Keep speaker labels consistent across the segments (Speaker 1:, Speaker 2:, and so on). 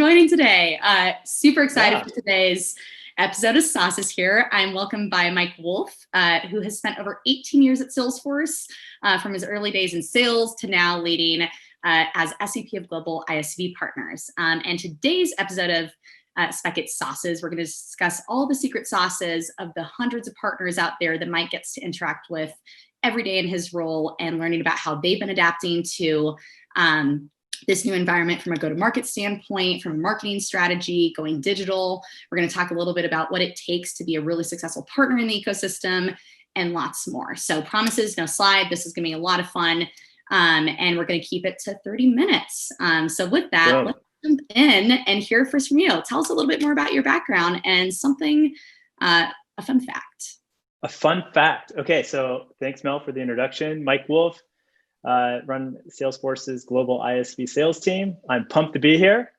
Speaker 1: joining today. Super excited
Speaker 2: Yeah.
Speaker 1: for today's episode of Sauces here. I'm welcomed by Mike Wolff, who has spent over 18 years at Salesforce, from his early days in sales to now leading as SVP of Global ISV Partners. And today's episode of Spekit Sauces, we're going to discuss all the secret sauces of the hundreds of partners out there that Mike gets to interact with every day in his role, and learning about how they've been adapting to this new environment from a go-to-market standpoint, from a marketing strategy, going digital. We're going to talk a little bit about what it takes to be a really successful partner in the ecosystem, and lots more. So promises, no slide. This is going to be a lot of fun, and we're going to keep it to 30 minutes. So with that, let's jump in and hear first from you. Tell us a little bit more about your background and something, a fun fact.
Speaker 2: A fun fact. Okay, so thanks, Mel, for the introduction. Mike Wolff, run Salesforce's global ISV sales team. I'm pumped to be here.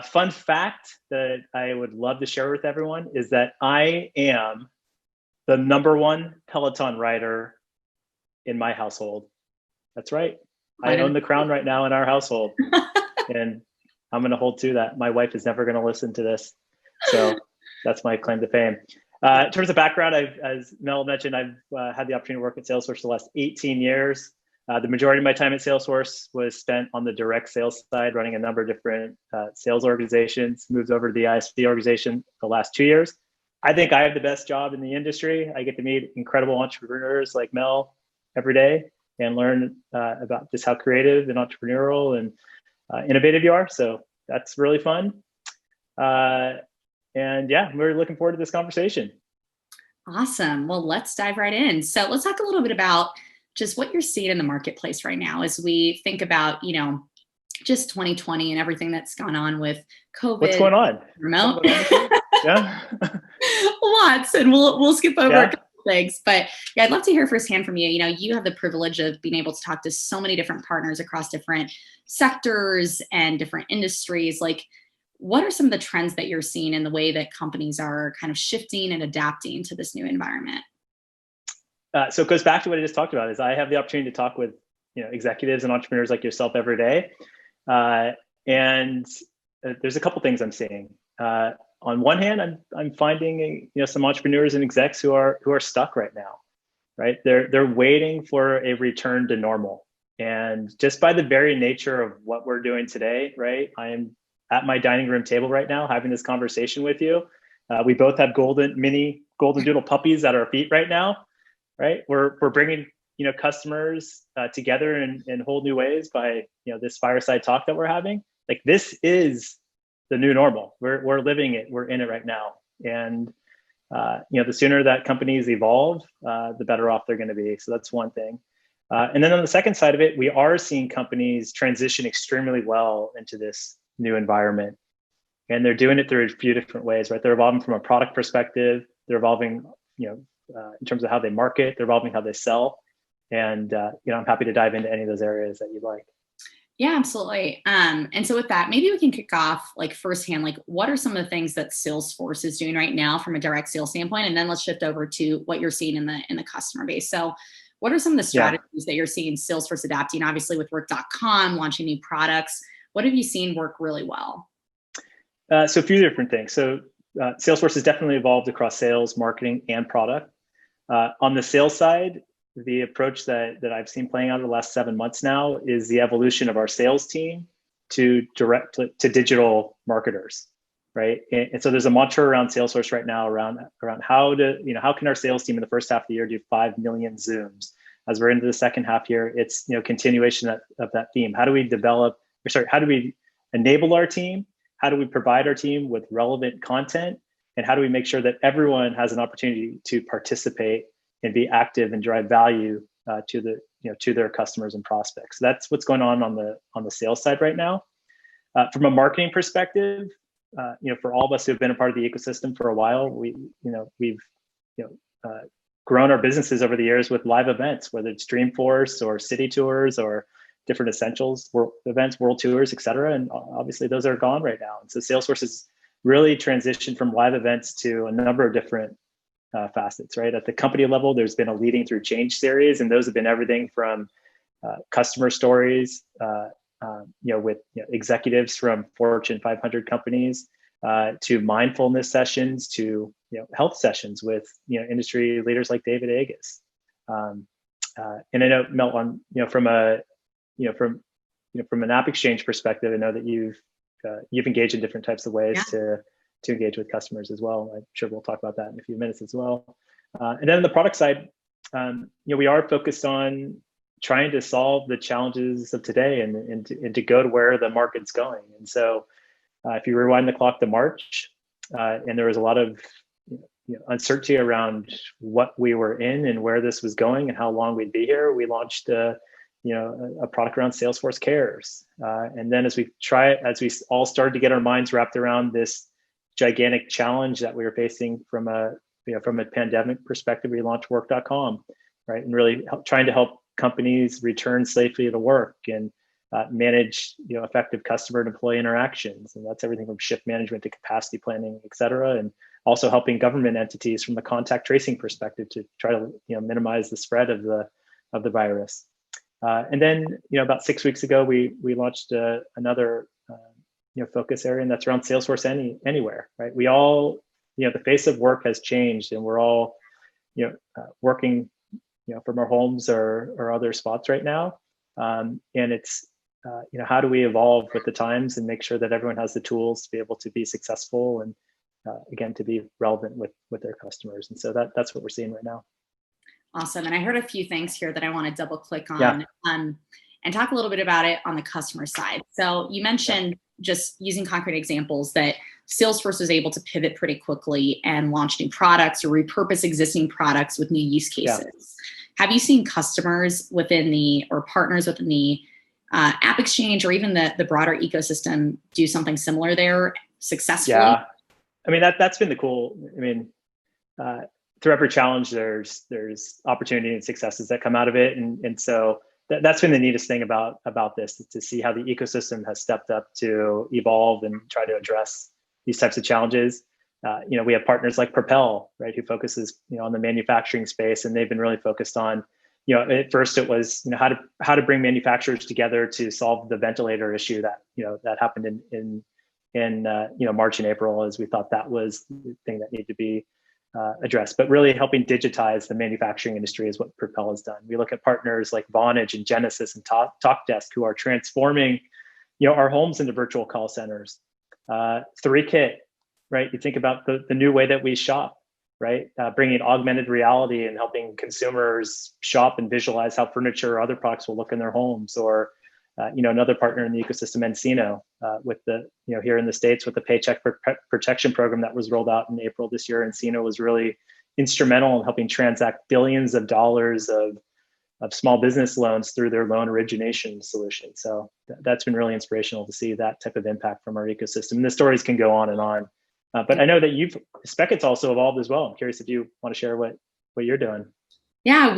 Speaker 2: Fun fact that I would love to share with everyone is that I am the #1 Peloton rider in my household. That's right. I own the crown right now in our household. And I'm going to hold to that. My wife is never going to listen to this. So that's my claim to fame. In terms of background, as Mel mentioned, I've had the opportunity to work at Salesforce for the last 18 years. The majority of my time at Salesforce was spent on the direct sales side, running a number of different sales organizations, moved over to the ISV organization the last 2 years. I think I have the best job in the industry. I get to meet incredible entrepreneurs like Mel every day and learn about just how creative and entrepreneurial and innovative you are. So that's really fun. And yeah, I'm really looking forward to this conversation.
Speaker 1: Awesome. Well, let's dive right in. So let's talk a little bit about just what you're seeing in the marketplace right now as we think about, just 2020 and everything that's gone on with COVID.
Speaker 2: What's going on?
Speaker 1: Remote.
Speaker 2: Yeah.
Speaker 1: Lots, and we'll skip over a couple things. But yeah, I'd love to hear firsthand from you. You have the privilege of being able to talk to so many different partners across different sectors and different industries. Like, what are some of the trends that you're seeing in the way that companies are kind of shifting and adapting to this new environment?
Speaker 2: So it goes back to what I just talked about. Is I have the opportunity to talk with executives and entrepreneurs like yourself every day, and there's a couple things I'm seeing. On one hand, I'm finding some entrepreneurs and execs who are stuck right now, right? They're waiting for a return to normal, and just by the very nature of what we're doing today, right? I am at my dining room table right now having this conversation with you. We both have mini golden doodle puppies at our feet right now, right? We're bringing customers together in whole new ways by this fireside talk that we're having. Like, this is the new normal. We're living it. We're in it right now. And the sooner that companies evolve, the better off they're going to be. So that's one thing. And then on the second side of it, we are seeing companies transition extremely well into this new environment. And they're doing it through a few different ways, right? They're evolving from a product perspective. They're evolving, in terms of how they market. They're evolving how they sell. And, I'm happy to dive into any of those areas that you'd like.
Speaker 1: Yeah, absolutely. And so with that, maybe we can kick off firsthand, what are some of the things that Salesforce is doing right now from a direct sales standpoint? And then let's shift over to what you're seeing in the customer base. So what are some of the strategies that you're seeing Salesforce adapting, obviously with work.com, launching new products? What have you seen work really well?
Speaker 2: So a few different things. So Salesforce has definitely evolved across sales, marketing, and product. On the sales side, the approach that I've seen playing out over the last 7 months now is the evolution of our sales team to digital marketers, right? And so there's a mantra around Salesforce right now around how can our sales team in the first half of the year do 5 million Zooms? As we're into the second half here, it's continuation of that theme. How do we enable our team? How do we provide our team with relevant content? And how do we make sure that everyone has an opportunity to participate and be active and drive value to their customers and prospects? So that's what's going on the sales side right now. From a marketing perspective, for all of us who have been a part of the ecosystem for a while, we've grown our businesses over the years with live events, whether it's Dreamforce or city tours or different essentials events, world tours, et cetera. And obviously those are gone right now. And so Salesforce has really transitioned from live events to a number of different facets, right? At the company level, there's been a Leading Through Change series, and those have been everything from customer stories, with executives from Fortune 500 companies, to mindfulness sessions, to health sessions with industry leaders like David Agus. And I know, Mel, from an app exchange perspective, I know that you've engaged in different types of ways to engage with customers as well. I'm sure we'll talk about that in a few minutes as well. And then on the product side, we are focused on trying to solve the challenges of today and to go to where the market's going. And so if you rewind the clock to March, and there was a lot of uncertainty around what we were in and where this was going and how long we'd be here, we launched a product around Salesforce Cares. And then as we all started to get our minds wrapped around this gigantic challenge that we were facing from a pandemic perspective, we launched work.com, right? And really trying to help companies return safely to work and manage effective customer and employee interactions. And that's everything from shift management to capacity planning, et cetera. And also helping government entities from the contact tracing perspective to try to minimize the spread of the virus. And then about 6 weeks ago, we launched another focus area, and that's around Salesforce Anywhere, right? We all the face of work has changed, and we're all working from our homes or other spots right now. And it's how do we evolve with the times and make sure that everyone has the tools to be able to be successful and again to be relevant with their customers. And so that's what we're seeing right now.
Speaker 1: Awesome. And I heard a few things here that I want to double click on and talk a little bit about it on the customer side. So you mentioned just using concrete examples that Salesforce was able to pivot pretty quickly and launch new products or repurpose existing products with new use cases. Have you seen customers or partners within the App Exchange or even the broader ecosystem do something similar there successfully?
Speaker 2: Yeah, I mean that's been the cool. I mean, through every challenge, there's opportunity and successes that come out of it, and so that's been the neatest thing about this, to see how the ecosystem has stepped up to evolve and try to address these types of challenges. We have partners like Propel, right, who focuses on the manufacturing space, and they've been really focused on at first it was how to bring manufacturers together to solve the ventilator issue that happened in March and April, as we thought that was the thing that needed to be addressed. But really helping digitize the manufacturing industry is what Propel has done. We look at partners like Vonage and Genesys and TalkDesk, who are transforming our homes into virtual call centers. 3Kit, right? You think about the new way that we shop, right? Bringing augmented reality and helping consumers shop and visualize how furniture or other products will look in their homes. Or another partner in the ecosystem, Encino, with the here in the States with the Paycheck Protection Program that was rolled out in April this year. Encino was really instrumental in helping transact billions of dollars of small business loans through their loan origination solution. So that's been really inspirational to see that type of impact from our ecosystem. And the stories can go on and on. But I know that Spekit's also evolved as well. I'm curious if you want to share what you're doing.
Speaker 1: Yeah,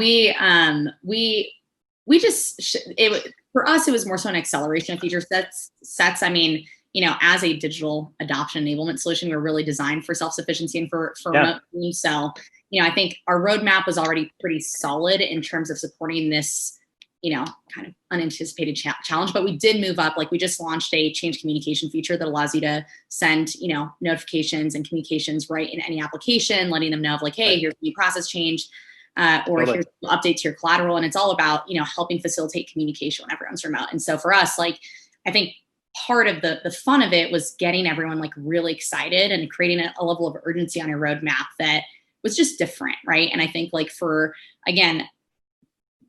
Speaker 1: for us, it was more so an acceleration of feature sets. I mean, as a digital adoption enablement solution, we're really designed for self-sufficiency and for remote teams. So, I think our roadmap was already pretty solid in terms of supporting this, kind of unanticipated challenge. But we did move up. Like, we just launched a change communication feature that allows you to send, notifications and communications right in any application, letting them know of like, hey, here's a new process change. Or here's an update to your collateral. And it's all about, helping facilitate communication when everyone's remote. And so for us, I think part of the fun of it was getting everyone really excited and creating a level of urgency on your roadmap that was just different, right? And I think again,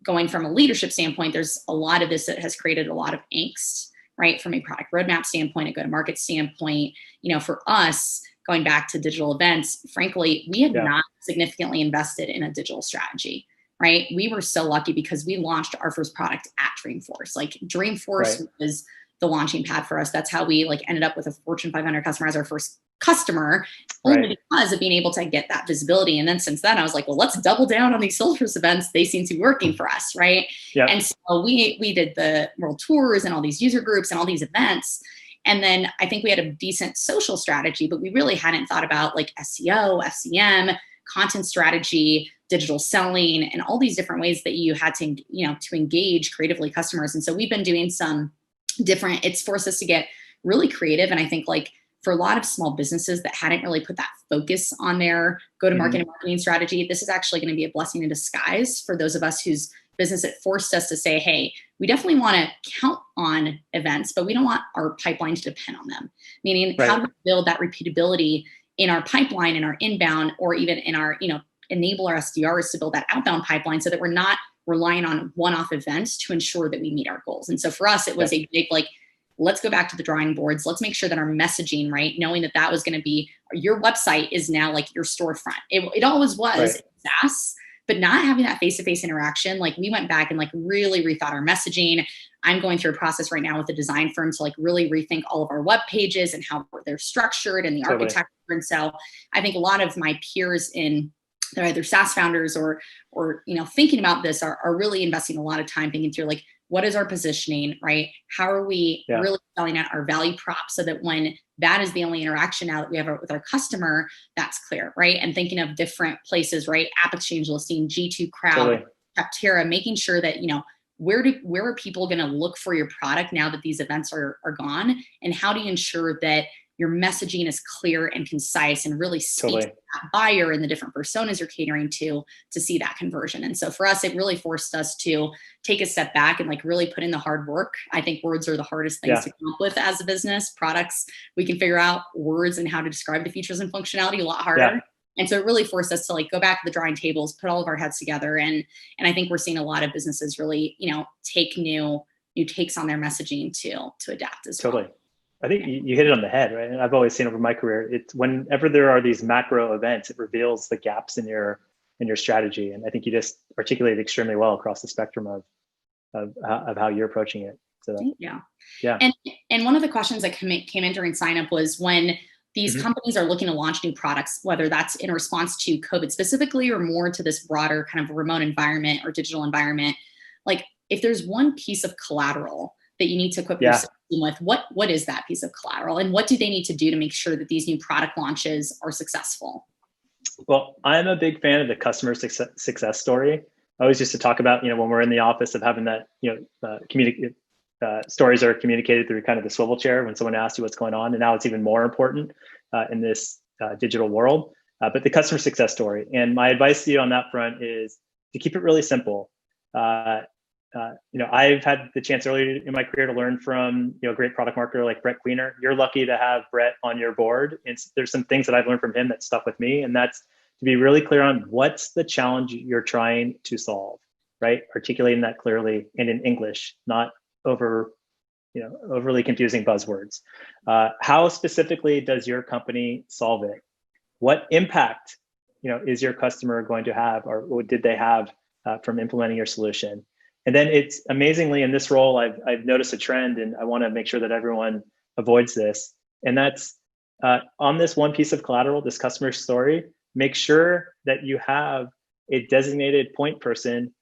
Speaker 1: going from a leadership standpoint, there's a lot of this that has created a lot of angst, right? From a product roadmap standpoint, a go-to-market standpoint, for us, going back to digital events, frankly, we had not significantly invested in a digital strategy, right? We were so lucky because we launched our first product at Dreamforce. Dreamforce was the launching pad for us. That's how we ended up with a Fortune 500 customer as our first customer, only because of being able to get that visibility. And then since then, I was like, well, let's double down on these Salesforce events. They seem to be working for us, right? Yeah. And so we did the world tours and all these user groups and all these events. And then I think we had a decent social strategy, but we really hadn't thought about SEO, FCM, content strategy, digital selling, and all these different ways that you had to, to engage creatively customers. And so we've been doing some different. It's forced us to get really creative. And I think like for a lot of small businesses that hadn't really put that focus on their go-to-market and marketing strategy, this is actually going to be a blessing in disguise for those of us whose business, it forced us to say, hey, we definitely want to count on events, but we don't want our pipeline to depend on them. Meaning, how do we build that repeatability in our pipeline, in our inbound, or even in our, enable our SDRs to build that outbound pipeline so that we're not relying on one-off events to ensure that we meet our goals. And so for us, it was a big, like, let's go back to the drawing boards. Let's make sure that our messaging, right, knowing that that was going to be, your website is now like your storefront. It always was SaaS, but not having that face-to-face interaction. Like, we went back and like really rethought our messaging. I'm going through a process right now with a design firm to like really rethink all of our web pages and how they're structured and the architecture. And so I think a lot of my peers that are either SaaS founders or thinking about this are really investing a lot of time thinking through like, what is our positioning, right? How are we really spelling out our value prop so that when that is the only interaction now that we have with our customer, that's clear, right? And thinking of different places, right? App Exchange listing, G2 Crowd, Capterra, making sure that, where are people going to look for your product now that these events are gone? And how do you ensure that your messaging is clear and concise and really speaks to that buyer and the different personas you're catering to see that conversion? And so for us, it really forced us to take a step back and like really put in the hard work. I think words are the hardest things to come up with as a business. Products, we can figure out words and how to describe the features and functionality a lot harder. And so it really forced us to like go back to the drawing tables, put all of our heads together. And I think we're seeing a lot of businesses really, take new takes on their messaging to adapt as well.
Speaker 2: I think you hit it on the head, right? And I've always seen over my career, it's whenever there are these macro events, it reveals the gaps in your strategy. And I think you just articulated extremely well across the spectrum of how you're approaching it. So
Speaker 1: thank you. Yeah. And one of the questions that came in during sign up was when these companies are looking to launch new products, whether that's in response to COVID specifically or more to this broader kind of remote environment or digital environment, like if there's one piece of collateral that you need to equip yourself with, what is that piece of collateral and what do they need to do to make sure that these new product launches are successful?
Speaker 2: Well, I'm a big fan of the customer success story. I always used to talk about, when we're in the office of having that, stories are communicated through kind of the swivel chair when someone asks you what's going on. And now it's even more important in this digital world, but the customer success story. And my advice to you on that front is to keep it really simple. I've had the chance earlier in my career to learn from, a great product marketer like Brett Queener. You're lucky to have Brett on your board. And there's some things that I've learned from him that stuck with me. And that's to be really clear on what's the challenge you're trying to solve, right? Articulating that clearly and in English, not overly confusing buzzwords. How specifically does your company solve it? What impact, is your customer going to have, or what did they have from implementing your solution? And then it's amazingly in this role, I've noticed a trend, and I want to make sure that everyone avoids this. And that's on this one piece of collateral, this customer story, make sure that you have a designated point person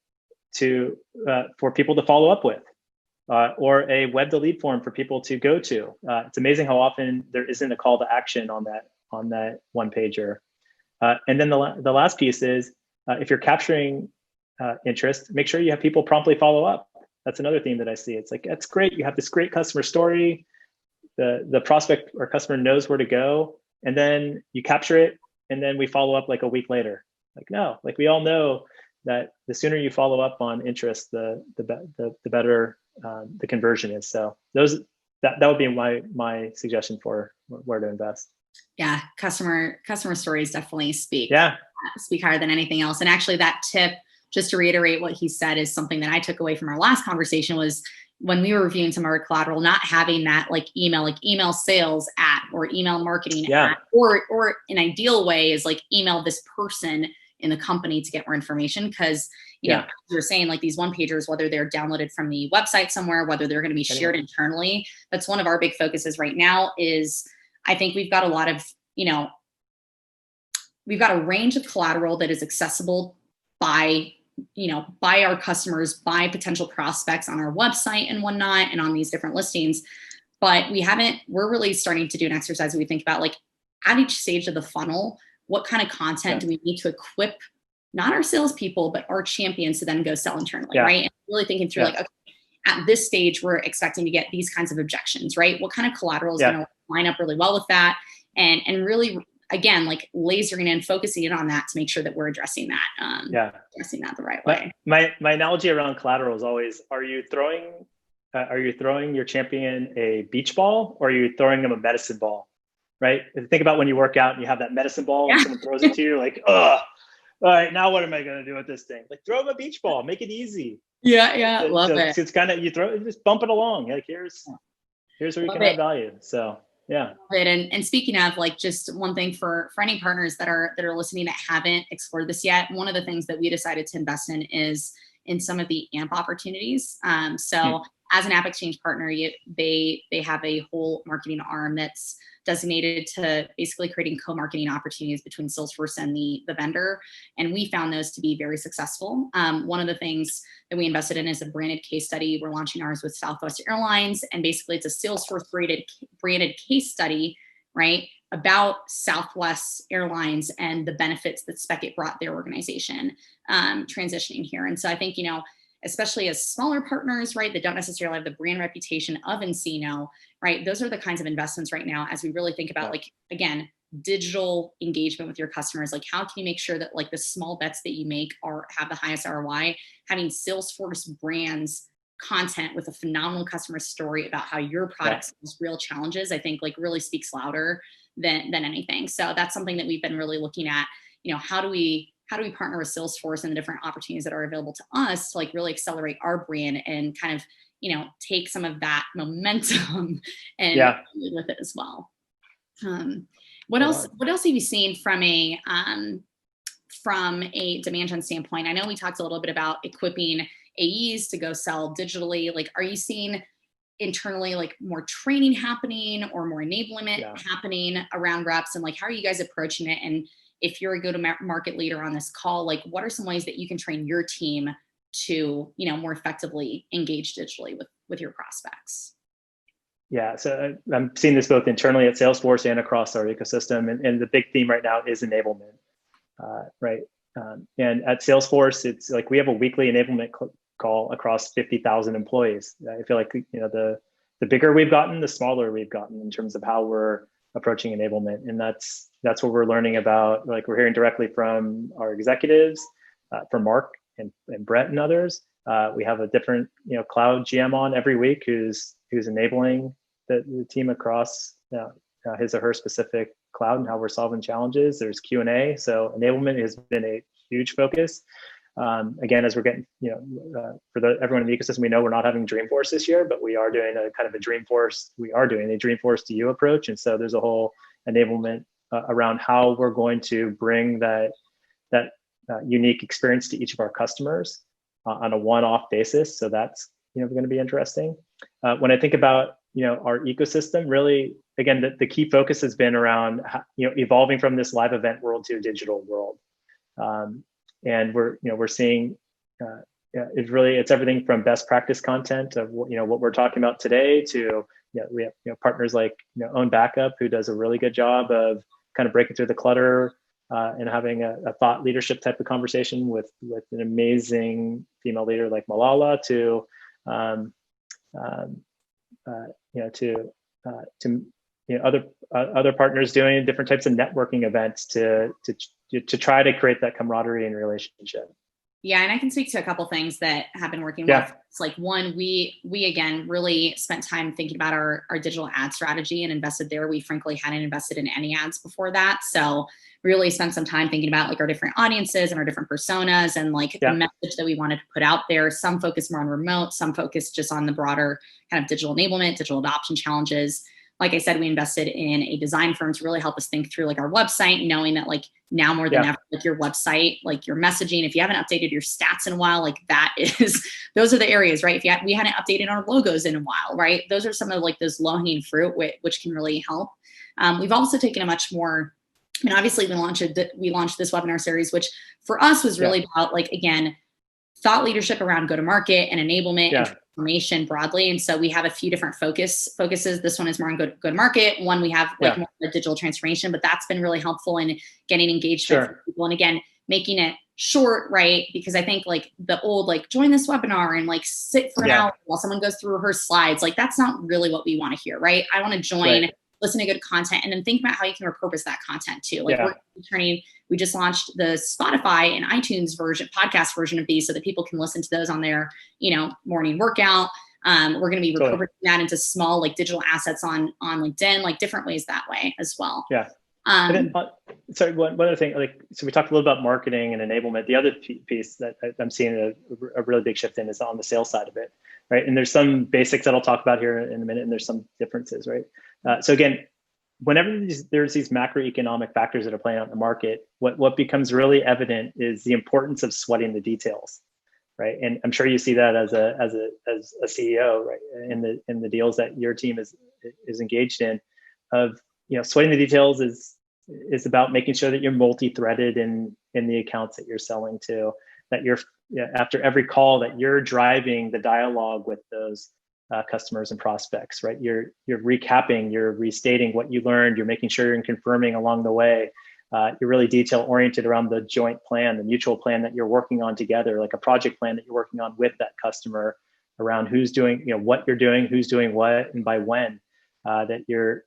Speaker 2: for people to follow up with, or a web to lead form for people to go to. It's amazing how often there isn't a call to action on that one pager. And then the last piece is if you're capturing interest, make sure you have people promptly follow up. That's another theme that I see. It's like, that's great. You have this great customer story. The prospect or customer knows where to go, and then you capture it, and then we follow up like a week later. Like, no, like we all know that the sooner you follow up on interest, the better the conversion is. So that would be my suggestion for where to invest.
Speaker 1: Yeah, customer stories definitely speak higher than anything else. And actually, that tip, just to reiterate what he said, is something that I took away from our last conversation, was when we were reviewing some of our collateral, not having that like email sales at, or email marketing at, or an ideal way is like email this person in the company to get more information. Because, as you're saying, like these one pagers, whether they're downloaded from the website somewhere, whether they're going to be shared internally, that's one of our big focuses right now. Is I think we've got a lot of, we've got a range of collateral that is accessible by our customers, by potential prospects on our website and whatnot, and on these different listings. But we're really starting to do an exercise where we think about, like, at each stage of the funnel, what kind of content do we need to equip, not our salespeople, but our champions to then go sell internally, right? And really thinking through like, okay, at this stage, we're expecting to get these kinds of objections, right? What kind of collateral is going to line up really well with that? And really, again, like lasering in, focusing in on that to make sure that we're addressing that, addressing that the right way.
Speaker 2: My analogy around collateral is always, are you throwing your champion a beach ball, or are you throwing them a medicine ball, right? Think about when you work out and you have that medicine ball and someone throws it to you, like, ugh, all right, now what am I going to do with this thing? Like, throw them a beach ball, make it easy.
Speaker 1: Love it.
Speaker 2: It's kind of, just bump it along. Like, here's where you can add value. So yeah.
Speaker 1: And speaking of, like, just one thing for any partners that are listening that haven't explored this yet, one of the things that we decided to invest in is in some of the AMP opportunities. As an app exchange partner, they have a whole marketing arm that's designated to basically creating co-marketing opportunities between Salesforce and the vendor. And we found those to be very successful. One of the things that we invested in is a branded case study. We're launching ours with Southwest Airlines. And basically it's a Salesforce branded case study, right, about Southwest Airlines and the benefits that Spekit brought their organization transitioning here. And so I think, especially as smaller partners, right, that don't necessarily have the brand reputation of nCino, right, those are the kinds of investments right now as we really think about, like, again, digital engagement with your customers. Like, how can you make sure that, like, the small bets that you make have the highest ROI? Having Salesforce brands content with a phenomenal customer story about how your product solves real challenges, I think, like, really speaks louder than anything. So that's something that we've been really looking at. How do we partner with Salesforce and the different opportunities that are available to us to, like, really accelerate our brand and kind of, take some of that momentum and with it as well. What else have you seen from a demand gen standpoint? I know we talked a little bit about equipping AEs to go sell digitally. Like, are you seeing internally, like, more training happening or more enablement happening around reps? And, like, how are you guys approaching it? And if you're a go-to-market leader on this call, like, what are some ways that you can train your team to, more effectively engage digitally with your prospects?
Speaker 2: Yeah, so I'm seeing this both internally at Salesforce and across our ecosystem. And the big theme right now is enablement, right? And at Salesforce, it's like we have a weekly enablement call across 50,000 employees. I feel like, the bigger we've gotten, the smaller we've gotten in terms of how we're approaching enablement. And that's what we're learning about. Like, we're hearing directly from our executives, from Mark and Brett and others. We have a different, cloud GM on every week who's enabling the team across his or her specific cloud and how we're solving challenges. There's Q&A. So enablement has been a huge focus. Again, as we're getting, for everyone in the ecosystem, we know we're not having Dreamforce this year, but we are doing a kind of a Dreamforce to you approach. And so there's a whole enablement around how we're going to bring that unique experience to each of our customers on a one-off basis. So that's, going to be interesting. When I think about, our ecosystem, really, again, the key focus has been around, evolving from this live event world to a digital world. And we're seeing, it's everything from best practice content of, what we're talking about today to, we have, partners like, Own Backup, who does a really good job of kind of breaking through the clutter and having a thought leadership type of conversation with an amazing female leader like Malala to other partners doing different types of networking events to try to create that camaraderie and relationship.
Speaker 1: Yeah, and I can speak to a couple things that have been working well. It's like, one, we again really spent time thinking about our digital ad strategy and invested there. We frankly hadn't invested in any ads before that. So really spent some time thinking about, like, our different audiences and our different personas and, like, the message that we wanted to put out there. Some focus more on remote, some focus just on the broader kind of digital enablement, digital adoption challenges. Like I said, we invested in a design firm to really help us think through, like, our website, knowing that, like, now more than ever, like, your website, like, your messaging, if you haven't updated your stats in a while, like, those are the areas, right? We hadn't updated our logos in a while, right? Those are some of, like, those low hanging fruit, which can really help. We've also taken a much more, and obviously we launched this webinar series, which for us was really about, like, again, thought leadership around go-to-market and enablement and transformation broadly. And so we have a few different focuses. This one is more on go-to-market. One, we have more digital transformation, but that's been really helpful in getting engagement from people. And again, making it short, right? Because I think like the old, like join this webinar and like sit for an hour while someone goes through her slides, like that's not really what we want to hear, right? I want to join, listen to good content, and then think about how you can repurpose that content too. Like we just launched the Spotify and iTunes version, podcast version of these so that people can listen to those on their, morning workout. We're going to be repurposing that into small, like digital assets on LinkedIn, like different ways that way as well.
Speaker 2: Yeah. Sorry, one other thing, so we talked a little about marketing and enablement. The other piece that I'm seeing a really big shift in is on the sales side of it, right? And there's some basics that I'll talk about here in a minute, and there's some differences, right? So again, whenever there's these macroeconomic factors that are playing out in the market, what becomes really evident is the importance of sweating the details, right? And I'm sure you see that as a CEO, right? In the deals that your team is engaged in, of sweating the details is about making sure that you're multi-threaded in the accounts that you're selling to, that you're after every call that you're driving the dialogue with those customers and prospects, right? You're recapping, you're restating what you learned, you're making sure you're confirming along the way. You're really detail oriented around the joint plan, the mutual plan that you're working on together, like a project plan that you're working on with that customer around who's doing, what you're doing, who's doing what, and by when. That you're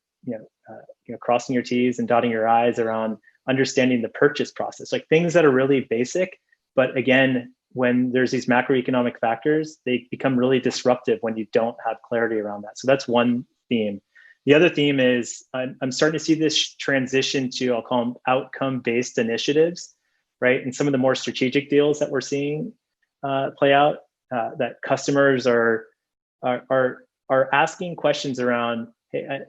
Speaker 2: crossing your T's and dotting your I's around understanding the purchase process, like things that are really basic. But again, when there's these macroeconomic factors, they become really disruptive when you don't have clarity around that. So that's one theme. The other theme is I'm starting to see this transition to, I'll call them outcome-based initiatives, right? And some of the more strategic deals that we're seeing play out, that customers are asking questions around, hey,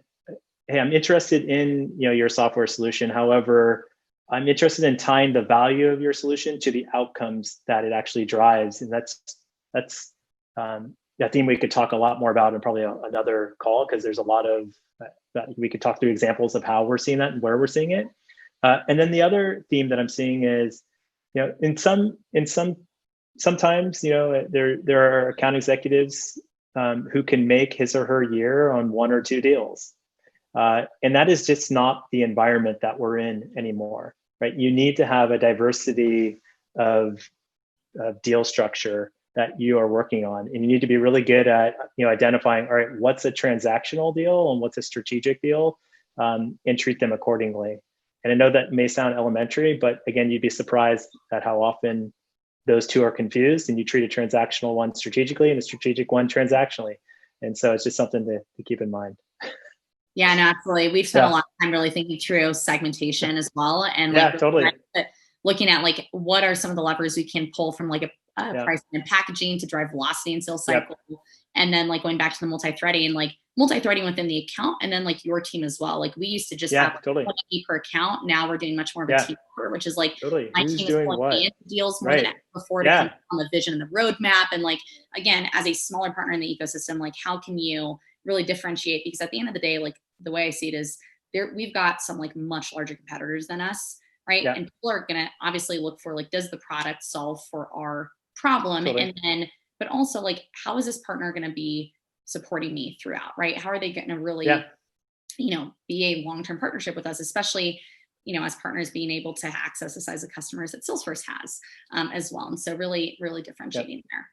Speaker 2: I'm interested in your software solution. However, I'm interested in tying the value of your solution to the outcomes that it actually drives, and that's that theme we could talk a lot more about in probably another call, because there's a lot of that we could talk through examples of how we're seeing that and where we're seeing it. And then the other theme that I'm seeing is, sometimes there are account executives who can make his or her year on one or two deals. And that is just not the environment that we're in anymore, right? You need to have a diversity of deal structure that you are working on. And you need to be really good at identifying, all right, what's a transactional deal and what's a strategic deal, and treat them accordingly. And I know that may sound elementary, but again, you'd be surprised at how often those two are confused, and you treat a transactional one strategically and a strategic one transactionally. And so it's just something to keep in mind.
Speaker 1: Yeah, no, absolutely. We've spent a lot of time really thinking through segmentation as well. And
Speaker 2: totally.
Speaker 1: Looking at like, what are some of the levers we can pull from like a pricing and packaging to drive velocity and sales cycle. And then like going back to the multi-threading within the account, and then like your team as well. Like we used to just have 20 per account. Now we're doing much more of a team effort, which is like my
Speaker 2: Who's
Speaker 1: team is pulling in deals more than ever before to come on the vision and the roadmap. And like, again, as a smaller partner in the ecosystem, like how can you really differentiate? Because at the end of the day, like the way I see it is we've got some like much larger competitors than us, right? And people are going to obviously look for like, does the product solve for our problem? And then, but also like, how is this partner going to be supporting me throughout, right? How are they going to really, be a long-term partnership with us, especially, as partners being able to access the size of customers that Salesforce has as well. And so really, really differentiating there.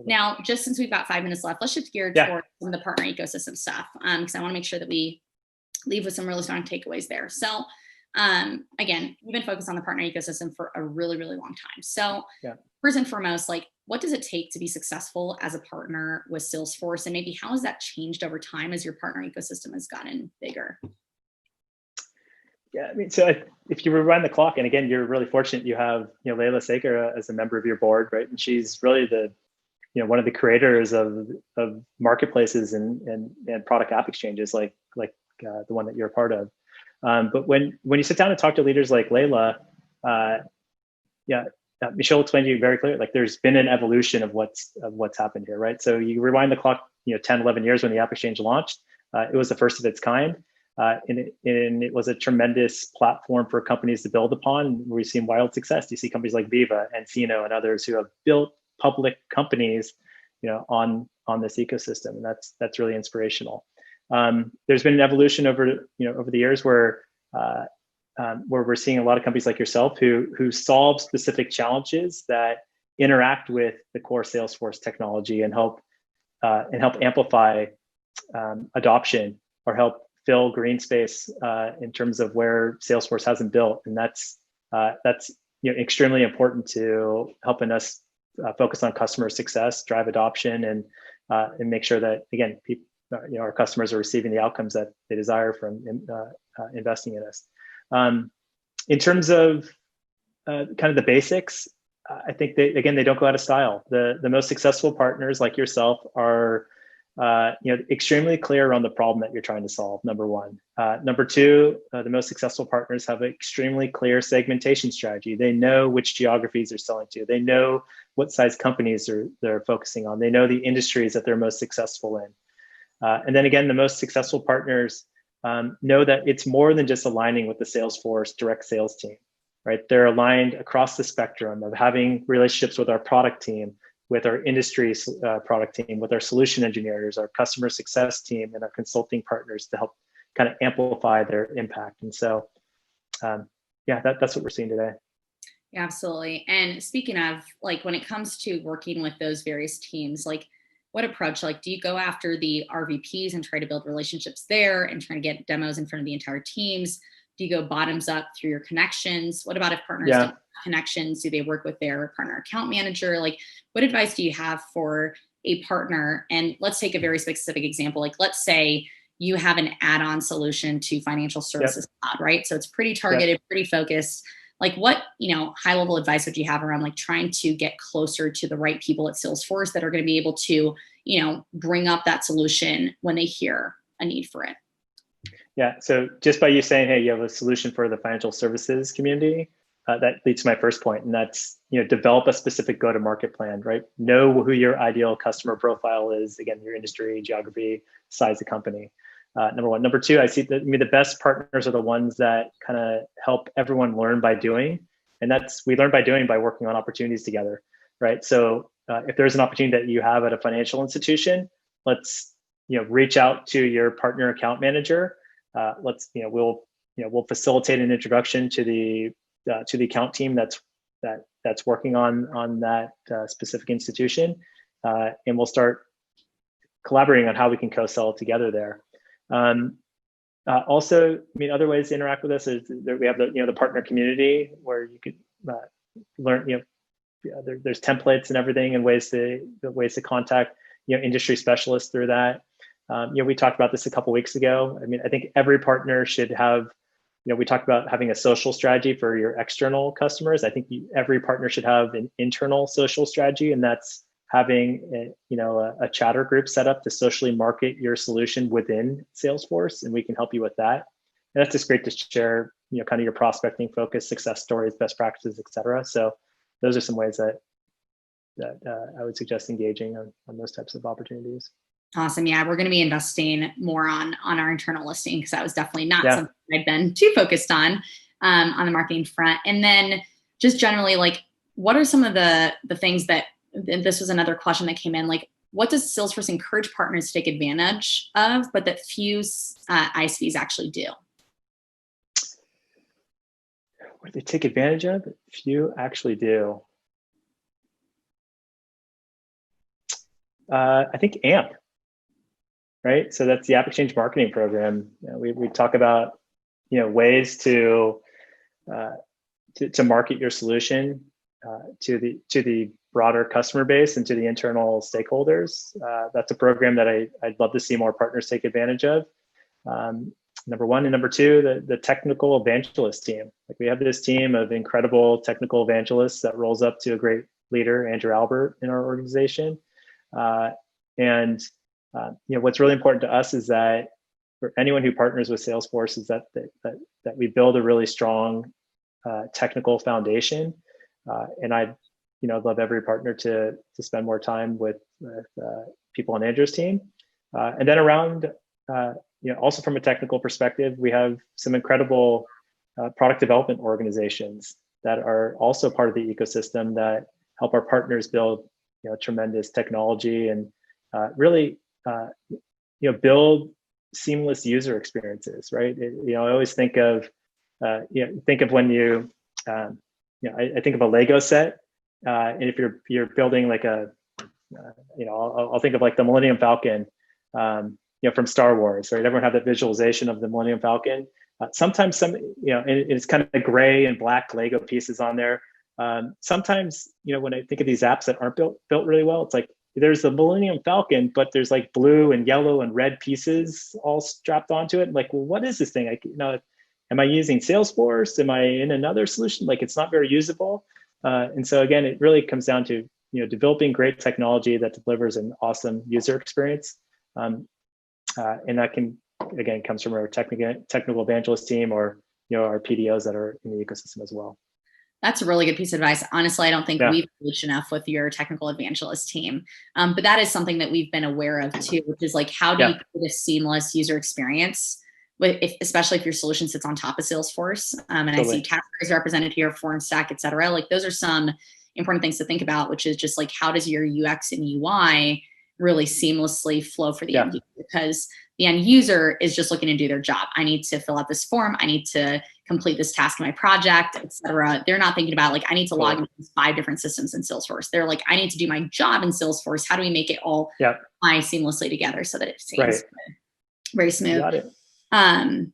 Speaker 1: Now, just since we've got 5 minutes left, let's shift gears towards some of the partner ecosystem stuff, because I want to make sure that we leave with some really strong takeaways there. So again, we've been focused on the partner ecosystem for a really, really long time. So first and foremost, like, what does it take to be successful as a partner with Salesforce? And maybe how has that changed over time as your partner ecosystem has gotten bigger?
Speaker 2: Yeah, I mean, so if you rewind the clock, and again, you're really fortunate you have, Leila Saker as a member of your board, right? And she's really the, one of the creators of marketplaces and product app exchanges like the one that you're a part of. But when you sit down and talk to leaders like Leila, Michelle explained to you very clearly, like there's been an evolution of what's happened here, right? So you rewind the clock, 10, 11 years when the App Exchange launched, it was the first of its kind. And it was a tremendous platform for companies to build upon. We've seen wild success. You see companies like Viva and Sino and others who have built public companies, on this ecosystem, and that's really inspirational. There's been an evolution over the years where where we're seeing a lot of companies like yourself who solve specific challenges that interact with the core Salesforce technology and help amplify adoption or help fill green space in terms of where Salesforce hasn't built, and that's extremely important to helping us focus on customer success, drive adoption, and make sure that again, our customers are receiving the outcomes that they desire from investing in us. In terms of kind of the basics, I think they don't go out of style. The most successful partners like yourself are extremely clear on the problem that you're trying to solve, number one. Number two, the most successful partners have an extremely clear segmentation strategy. They know which geographies they're selling to. They know what size companies they're focusing on. They know the industries that they're most successful in. And then again, the most successful partners know that it's more than just aligning with the Salesforce direct sales team, right? They're aligned across the spectrum of having relationships with our product team, with our industry product team, with our solution engineers, our customer success team, and our consulting partners to help kind of amplify their impact. And so, that's what we're seeing today.
Speaker 1: Yeah, absolutely. And speaking of, like, when it comes to working with those various teams, like, what approach, like, do you go after the RVPs and try to build relationships there and try to get demos in front of the entire teams? Do you go bottoms up through your connections? What about if partners don't have connections? Do they work with their partner account manager? Like, what advice do you have for a partner? And let's take a very specific example. Like, let's say you have an add-on solution to financial services cloud, right? So it's pretty targeted, pretty focused. Like, what, high-level advice would you have around, like, trying to get closer to the right people at Salesforce that are going to be able to, bring up that solution when they hear a need for it?
Speaker 2: Yeah. So just by you saying, hey, you have a solution for the financial services community, that leads to my first point, and that's, develop a specific go-to-market plan, right? Know who your ideal customer profile is. Again, your industry, geography, size of company. Number one. Number two, I see that the best partners are the ones that kind of help everyone learn by doing. And we learn by doing by working on opportunities together, right? So if there's an opportunity that you have at a financial institution, let's, reach out to your partner account manager. We'll facilitate an introduction to the account team that's working on that specific institution, and we'll start collaborating on how we can co-sell together there. Also, other ways to interact with us is we have the partner community where you could learn. There's templates and everything, and ways to contact industry specialists through that. We talked about this a couple of weeks ago. I think every partner should have. We talked about having a social strategy for your external customers. I think every partner should have an internal social strategy, and that's having a chatter group set up to socially market your solution within Salesforce, and we can help you with that. And that's just great to share, kind of your prospecting focus, success stories, best practices, et cetera. So those are some ways that I would suggest engaging on those types of opportunities.
Speaker 1: Awesome. Yeah, we're going to be investing more on our internal listing, because that was definitely not something I'd been too focused on the marketing front. And then just generally, like, what are some of the things that, and this was another question that came in, like, what does Salesforce encourage partners to take advantage of, but that few ISVs actually do?
Speaker 2: What do they take advantage of? Few actually do. I think AMP, right? So that's the App Exchange Marketing Program. We talk about ways to market your solution to the broader customer base and to the internal stakeholders. That's a program that I'd love to see more partners take advantage of. Number one. And number two, the technical evangelist team. Like, we have this team of incredible technical evangelists that rolls up to a great leader, Andrew Albert, in our organization. What's really important to us is that for anyone who partners with Salesforce is that we build a really strong technical foundation. And I'd love every partner to spend more time with people on Andrew's team. And then around, also from a technical perspective, we have some incredible product development organizations that are also part of the ecosystem that help our partners build tremendous technology and really build seamless user experiences, right? I always think of think of when I think of a Lego set, and if you're building like I'll think of like the Millennium Falcon, from Star Wars, right? Everyone have that visualization of the Millennium Falcon. Sometimes it's kind of gray and black Lego pieces on there. Sometimes, when I think of these apps that aren't built really well, it's like there's the Millennium Falcon, but there's like blue and yellow and red pieces all strapped onto it. Like, well, what is this thing? Am I using Salesforce? Am I in another solution? Like, it's not very usable. And so again, it really comes down to developing great technology that delivers an awesome user experience. And that comes from our technical evangelist team, or our PDOs that are in the ecosystem as well.
Speaker 1: That's a really good piece of advice. Honestly, I don't think we've reached enough with your technical evangelist team, but that is something that we've been aware of too, which is like, how do you create a seamless user experience, especially if your solution sits on top of Salesforce? And totally. I see categories represented here, form stack, et cetera. Like, those are some important things to think about, which is just like, how does your UX and UI really seamlessly flow for the end user? Because the end user is just looking to do their job. I need to fill out this form. I need to complete this task in my project, et cetera. They're not thinking about like, I need to log into 5 different systems in Salesforce. They're like, I need to do my job in Salesforce. How do we make it all fly seamlessly together so that it seems very smooth?
Speaker 2: Got it.
Speaker 1: I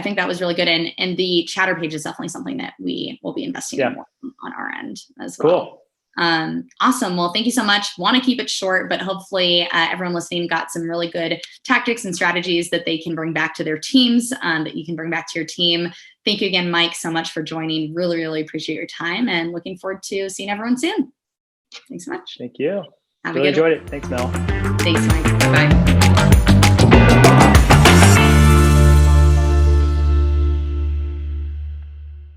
Speaker 1: think that was really good. And the chatter page is definitely something that we will be investing in more on our end as well.
Speaker 2: Cool.
Speaker 1: Awesome. Well, thank you so much. Want to keep it short, but hopefully everyone listening got some really good tactics and strategies that they can bring back to their teams, that you can bring back to your team. Thank you again, Mike, so much for joining. Really, really appreciate your time, and looking forward to seeing everyone soon. Thanks so much.
Speaker 2: Thank you.
Speaker 1: Have
Speaker 2: really enjoyed it. Thanks, Mel.
Speaker 1: Thanks, Mike. Bye-bye.